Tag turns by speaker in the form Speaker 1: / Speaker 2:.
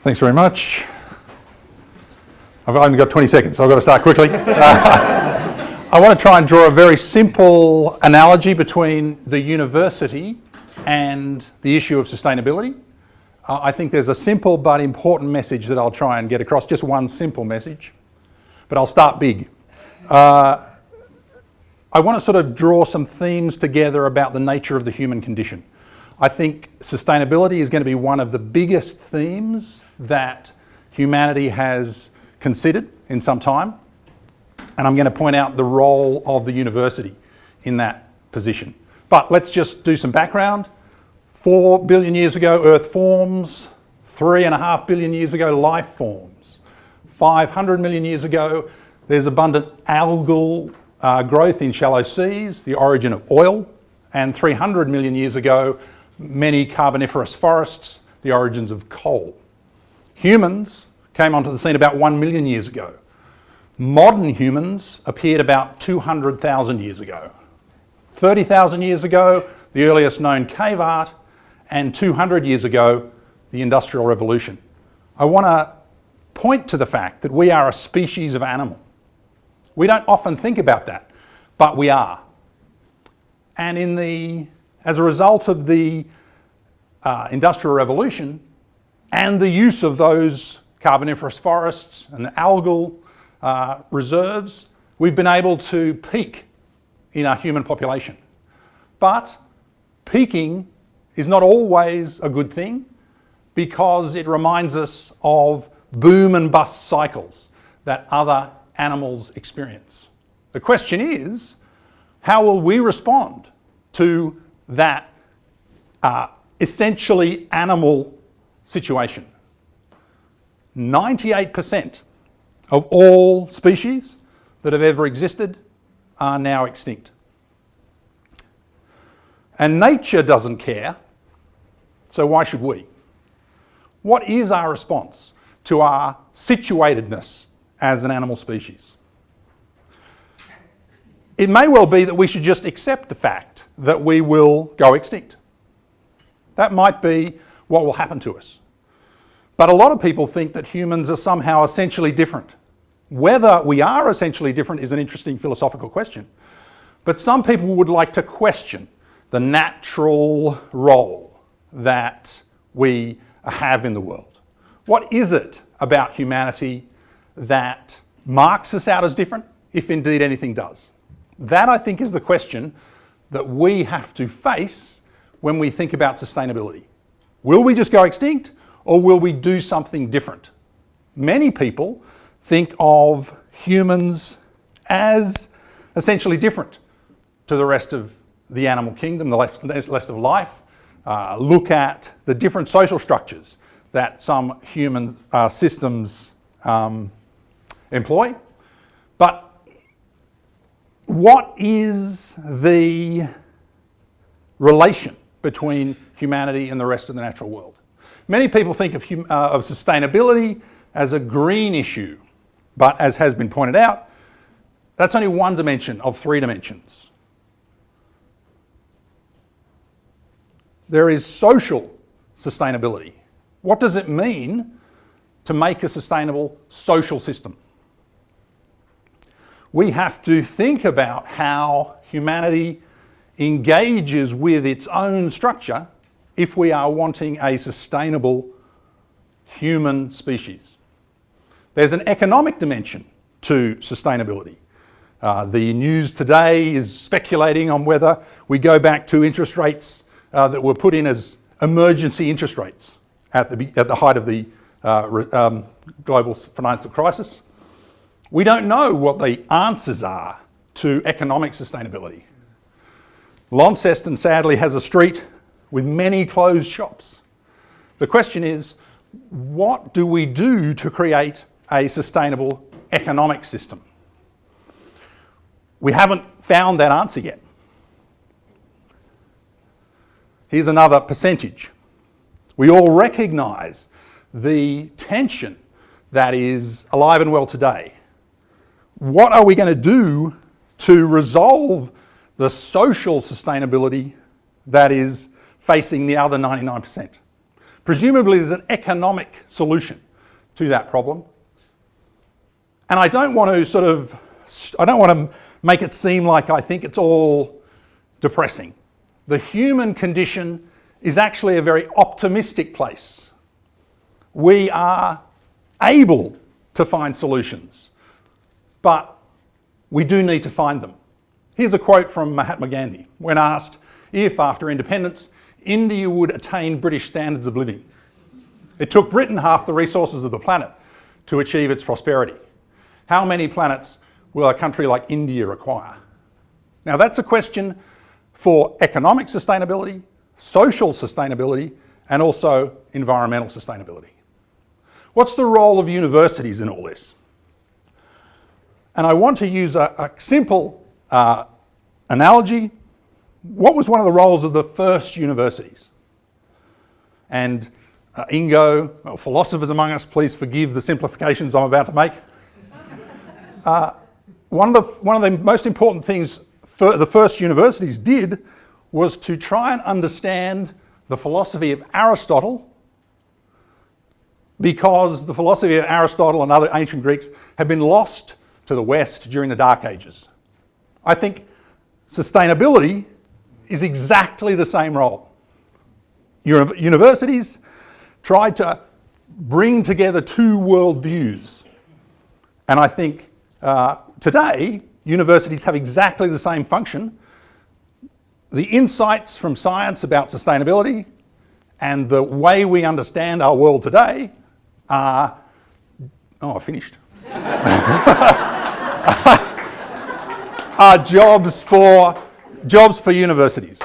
Speaker 1: Thanks very much. I've only got 20 seconds, so I've got to start quickly. I want to try and draw a very simple analogy between the university and the issue of sustainability. I think there's a simple but important message that I'll try and get across, just one simple message, but I'll start big. I want to sort of draw some themes together about the nature of the human condition. I think sustainability is going to be one of the biggest themes that humanity has considered in some time, and I'm going to point out the role of the university in that position. But let's just do some background. 4 billion years ago, Earth forms. 3.5 billion years ago, life forms. 500 million years ago, there's abundant algal growth in shallow seas, the origin of oil. And 300 million years ago, many carboniferous forests, the origins of coal. Humans came onto the scene about 1 million years ago. Modern humans appeared about 200,000 years ago. 30,000 years ago, the earliest known cave art, and 200 years ago, the Industrial Revolution. I want to point to the fact that we are a species of animal. We don't often think about that, but we are. And as a result of the Industrial Revolution and the use of those carboniferous forests and the algal reserves, we've been able to peak in our human population. But peaking is not always a good thing because it reminds us of boom and bust cycles that other animals experience. The question is, how will we respond to that essentially animal situation? 98% of all species that have ever existed are now extinct. And nature doesn't care, so why should we? What is our response to our situatedness as an animal species? It may well be that we should just accept the fact that we will go extinct. That might be what will happen to us. But a lot of people think that humans are somehow essentially different. Whether we are essentially different is an interesting philosophical question. But some people would like to question the natural role that we have in the world. What is it about humanity that marks us out as different, if indeed anything does? That, I think, is the question that we have to face when we think about sustainability. Will we just go extinct, or will we do something different? Many people think of humans as essentially different to the rest of the animal kingdom, the rest of life. Look at the different social structures that some human systems employ. But what is the relation between humanity and the rest of the natural world? Many people think of sustainability as a green issue, but as has been pointed out, that's only one dimension of 3 dimensions. There is social sustainability. What does it mean to make a sustainable social system? We have to think about how humanity engages with its own structure if we are wanting a sustainable human species. There's an economic dimension to sustainability. The news today is speculating on whether we go back to interest rates that were put in as emergency interest rates at the height of the global financial crisis. We don't know what the answers are to economic sustainability. Launceston sadly has a street with many closed shops. The question is, what do we do to create a sustainable economic system? We haven't found that answer yet. Here's another percentage. We all recognise the tension that is alive and well today. What are we going to do to resolve the social sustainability that is facing the other 99%? Presumably there's an economic solution to that problem. And I don't want to make it seem like I think it's all depressing. The human condition is actually a very optimistic place. We are able to find solutions, but we do need to find them. Here's a quote from Mahatma Gandhi when asked if, after independence, India would attain British standards of living. It took Britain half the resources of the planet to achieve its prosperity. How many planets will a country like India require? Now that's a question for economic sustainability, social sustainability, and also environmental sustainability. What's the role of universities in all this? And I want to use a simple analogy. What was one of the roles of the first universities? And Ingo, philosophers among us, please forgive the simplifications I'm about to make. One of the most important things the first universities did was to try and understand the philosophy of Aristotle, because the philosophy of Aristotle and other ancient Greeks had been lost to the West during the Dark Ages. I think sustainability is exactly the same role. Universities tried to bring together two worldviews, and I think today universities have exactly the same function. The insights from science about sustainability and the way we understand our world today are... Oh, I finished. are jobs for universities.